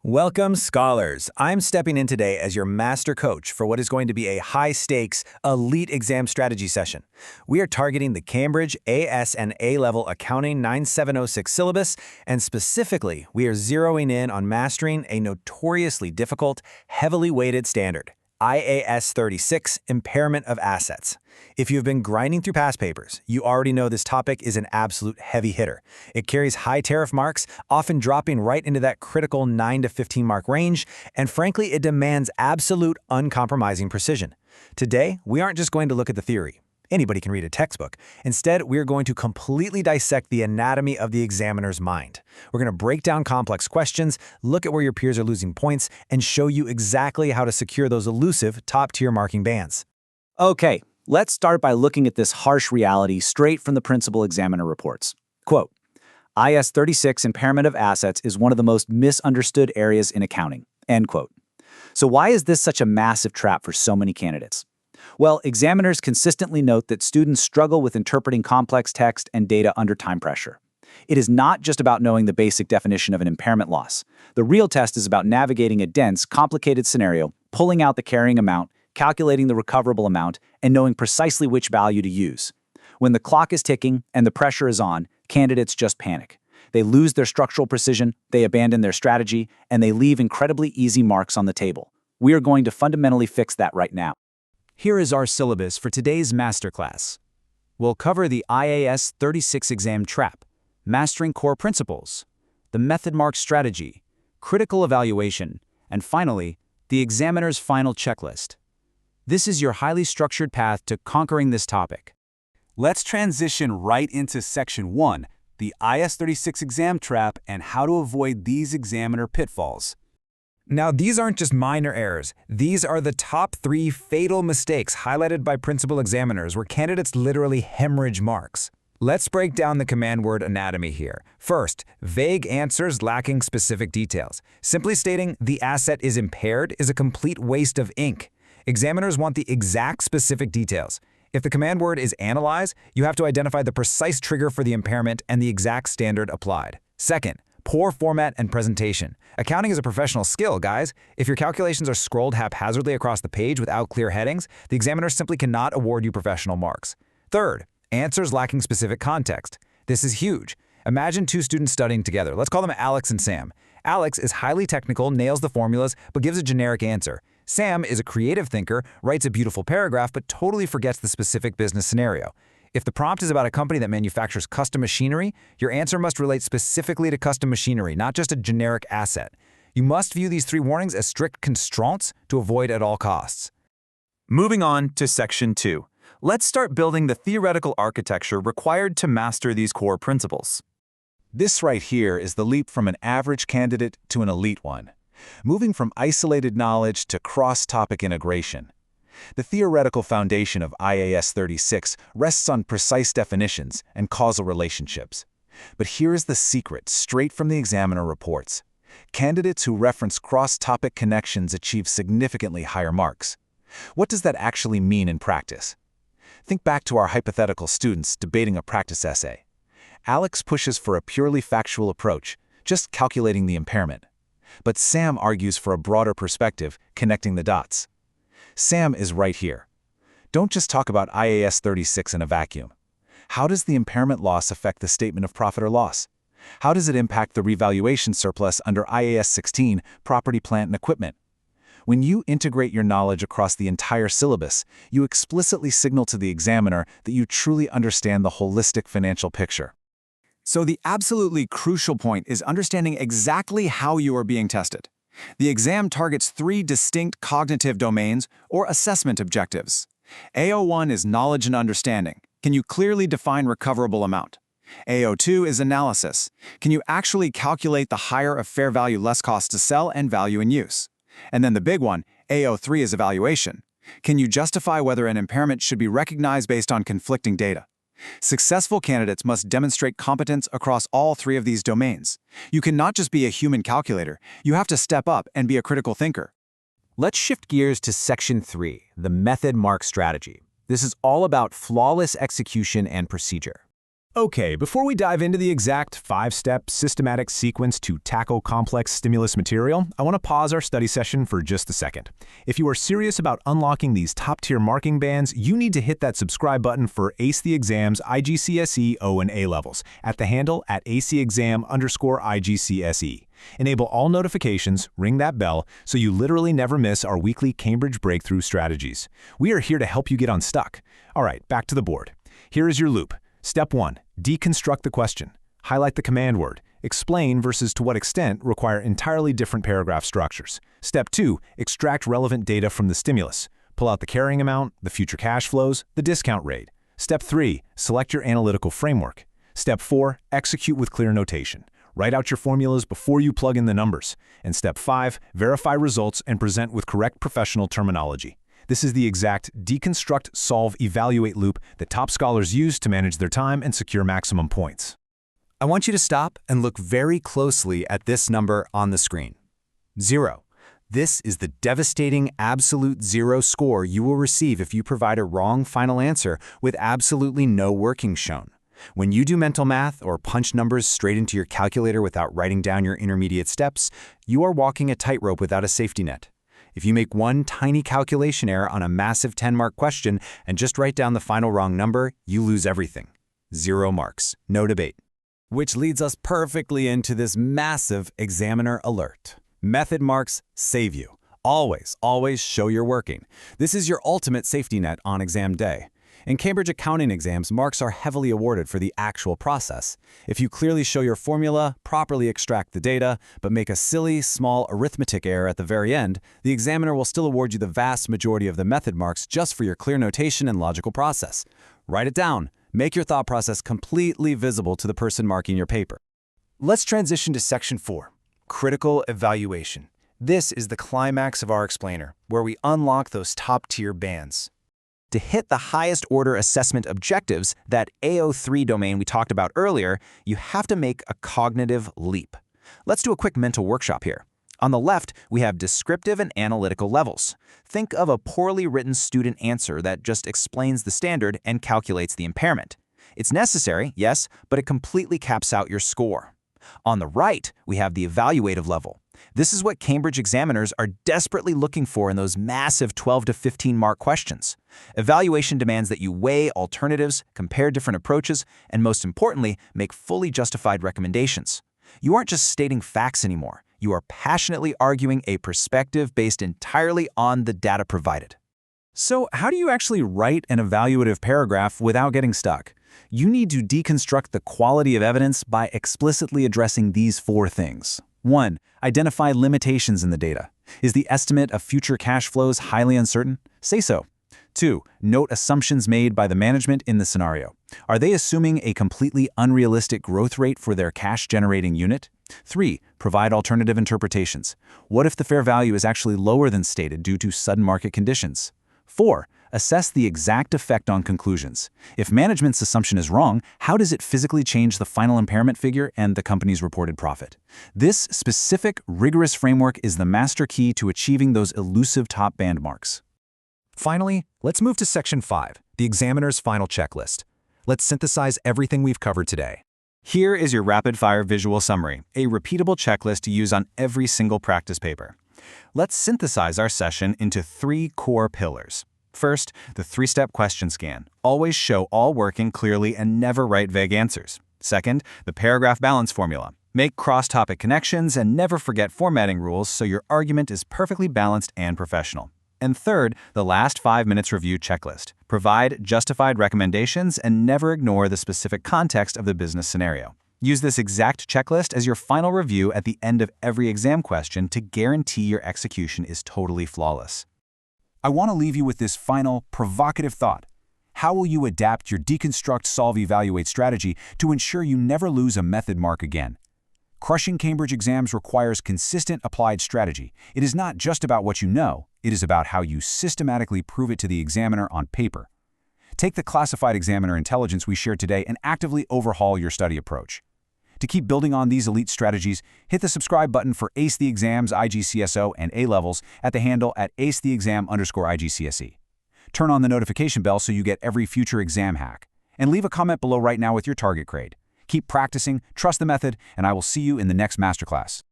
Welcome, scholars. I'm stepping in today as your master coach for what is going to be a high-stakes, elite exam strategy session. We are targeting the Cambridge AS and A-Level Accounting 9706 syllabus, and specifically, we are zeroing in on mastering a notoriously difficult, heavily weighted standard, IAS 36, Impairment of Assets. If you've been grinding through past papers, you already know this topic is an absolute heavy hitter. It carries high tariff marks, often dropping right into that critical 9 to 15 mark range, and frankly, it demands absolute, uncompromising precision. Today, we aren't just going to look at the theory. Anybody can read a textbook. Instead, we're going to completely dissect the anatomy of the examiner's mind. We're going to break down complex questions, look at where your peers are losing points, and show you exactly how to secure those elusive top-tier marking bands. Okay, let's start by looking at this harsh reality straight from the principal examiner reports. Quote, IAS 36 Impairment of Assets is one of the most misunderstood areas in accounting. End quote. So why is this such a massive trap for so many candidates? Well, examiners consistently note that students struggle with interpreting complex text and data under time pressure. It is not just about knowing the basic definition of an impairment loss. The real test is about navigating a dense, complicated scenario, pulling out the carrying amount, calculating the recoverable amount, and knowing precisely which value to use. When the clock is ticking and the pressure is on, candidates just panic. They lose their structural precision, they abandon their strategy, and they leave incredibly easy marks on the table. We are going to fundamentally fix that right now. Here is our syllabus for today's masterclass. We'll cover the IAS 36 exam trap, mastering core principles, the method mark strategy, critical evaluation, and finally, the examiner's final checklist. This is your highly structured path to conquering this topic. Let's transition right into Section 1, the IAS 36 exam trap and how to avoid these examiner pitfalls. Now, these aren't just minor errors. These are the top 3 fatal mistakes highlighted by principal examiners where candidates literally hemorrhage marks. Let's break down the command word anatomy here. First, vague answers lacking specific details. Simply stating the asset is impaired is a complete waste of ink. Examiners want the exact specific details. If the command word is analyze, you have to identify the precise trigger for the impairment and the exact standard applied. Second, poor format and presentation. Accounting is a professional skill, guys. If your calculations are scrolled haphazardly across the page without clear headings, the examiner simply cannot award you professional marks. Third, answers lacking specific context. This is huge. Imagine 2 students studying together. Let's call them Alex and Sam. Alex is highly technical, nails the formulas, but gives a generic answer. Sam is a creative thinker, writes a beautiful paragraph, but totally forgets the specific business scenario. If the prompt is about a company that manufactures custom machinery, your answer must relate specifically to custom machinery, not just a generic asset. You must view these 3 warnings as strict constraints to avoid at all costs. Moving on to Section 2. Let's start building the theoretical architecture required to master these core principles. This right here is the leap from an average candidate to an elite one, moving from isolated knowledge to cross-topic integration. The theoretical foundation of IAS 36 rests on precise definitions and causal relationships. But here is the secret, straight from the examiner reports. Candidates who reference cross-topic connections achieve significantly higher marks. What does that actually mean in practice? Think back to our hypothetical students debating a practice essay. Alex pushes for a purely factual approach, just calculating the impairment. But Sam argues for a broader perspective, connecting the dots. Sam is right here. Don't just talk about IAS 36 in a vacuum. How does the impairment loss affect the statement of profit or loss? How does it impact the revaluation surplus under IAS 16, property, plant, and equipment? When you integrate your knowledge across the entire syllabus, you explicitly signal to the examiner that you truly understand the holistic financial picture. So the absolutely crucial point is understanding exactly how you are being tested. The exam targets 3 distinct cognitive domains or assessment objectives. AO1 is knowledge and understanding. Can you clearly define recoverable amount? AO2 is analysis. Can you actually calculate the hire of fair value less cost to sell and value in use? And then the big one, AO3 is evaluation. Can you justify whether an impairment should be recognized based on conflicting data? Successful candidates must demonstrate competence across all 3 of these domains. You cannot just be a human calculator. You have to step up and be a critical thinker. Let's shift gears to Section 3, the method mark strategy. This is all about flawless execution and procedure. Okay, before we dive into the exact 5-step systematic sequence to tackle complex stimulus material, I want to pause our study session for just a second. If you are serious about unlocking these top-tier marking bands, you need to hit that subscribe button for Ace the Exam's IGCSE O and A levels at the handle at ACExam_IGCSE. Enable all notifications, ring that bell, so you literally never miss our weekly Cambridge Breakthrough strategies. We are here to help you get unstuck. All right, back to the board. Here is your loop. Step 1. Deconstruct the question. Highlight the command word. Explain versus to what extent require entirely different paragraph structures. Step 2. Extract relevant data from the stimulus. Pull out the carrying amount, the future cash flows, the discount rate. Step 3. Select your analytical framework. Step 4. Execute with clear notation. Write out your formulas before you plug in the numbers. And Step 5. Verify results and present with correct professional terminology. This is the exact deconstruct, solve, evaluate loop that top scholars use to manage their time and secure maximum points. I want you to stop and look very closely at this number on the screen. 0. This is the devastating absolute 0 score you will receive if you provide a wrong final answer with absolutely no working shown. When you do mental math or punch numbers straight into your calculator without writing down your intermediate steps, you are walking a tightrope without a safety net. If you make one tiny calculation error on a massive 10-mark question and just write down the final wrong number, you lose everything. 0 marks. No debate. Which leads us perfectly into this massive examiner alert. Method marks save you. Always, always show you're working. This is your ultimate safety net on exam day. In Cambridge accounting exams, marks are heavily awarded for the actual process. If you clearly show your formula, properly extract the data, but make a silly, small arithmetic error at the very end, the examiner will still award you the vast majority of the method marks just for your clear notation and logical process. Write it down. Make your thought process completely visible to the person marking your paper. Let's transition to Section 4, Critical Evaluation. This is the climax of our explainer, where we unlock those top-tier bands. To hit the highest order assessment objectives, that AO3 domain we talked about earlier, you have to make a cognitive leap. Let's do a quick mental workshop here. On the left, we have descriptive and analytical levels. Think of a poorly written student answer that just explains the standard and calculates the impairment. It's necessary, yes, but it completely caps out your score. On the right, we have the evaluative level. This is what Cambridge examiners are desperately looking for in those massive 12 to 15-mark questions. Evaluation demands that you weigh alternatives, compare different approaches, and most importantly, make fully justified recommendations. You aren't just stating facts anymore. You are passionately arguing a perspective based entirely on the data provided. So how do you actually write an evaluative paragraph without getting stuck? You need to deconstruct the quality of evidence by explicitly addressing these 4 things. 1. Identify limitations in the data. Is the estimate of future cash flows highly uncertain? Say so. 2. Note assumptions made by the management in the scenario. Are they assuming a completely unrealistic growth rate for their cash-generating unit? 3. Provide alternative interpretations. What if the fair value is actually lower than stated due to sudden market conditions? 4. Assess the exact effect on conclusions. If management's assumption is wrong, how does it physically change the final impairment figure and the company's reported profit? This specific, rigorous framework is the master key to achieving those elusive top band marks. Finally, let's move to Section 5, the examiner's final checklist. Let's synthesize everything we've covered today. Here is your rapid-fire visual summary, a repeatable checklist to use on every single practice paper. Let's synthesize our session into 3 core pillars. First, the 3-step question scan. Always show all working clearly and never write vague answers. Second, the paragraph balance formula. Make cross-topic connections and never forget formatting rules so your argument is perfectly balanced and professional. And third, the last 5 minutes review checklist. Provide justified recommendations and never ignore the specific context of the business scenario. Use this exact checklist as your final review at the end of every exam question to guarantee your execution is totally flawless. I want to leave you with this final, provocative thought. How will you adapt your deconstruct, solve, evaluate strategy to ensure you never lose a method mark again? Crushing Cambridge exams requires consistent applied strategy. It is not just about what you know, it is about how you systematically prove it to the examiner on paper. Take the classified examiner intelligence we shared today and actively overhaul your study approach. To keep building on these elite strategies, hit the subscribe button for Ace the Exam's IGCSO and A levels at the handle at AceTheExam_IGCSE. Turn on the notification bell so you get every future exam hack. And leave a comment below right now with your target grade. Keep practicing, trust the method, and I will see you in the next masterclass.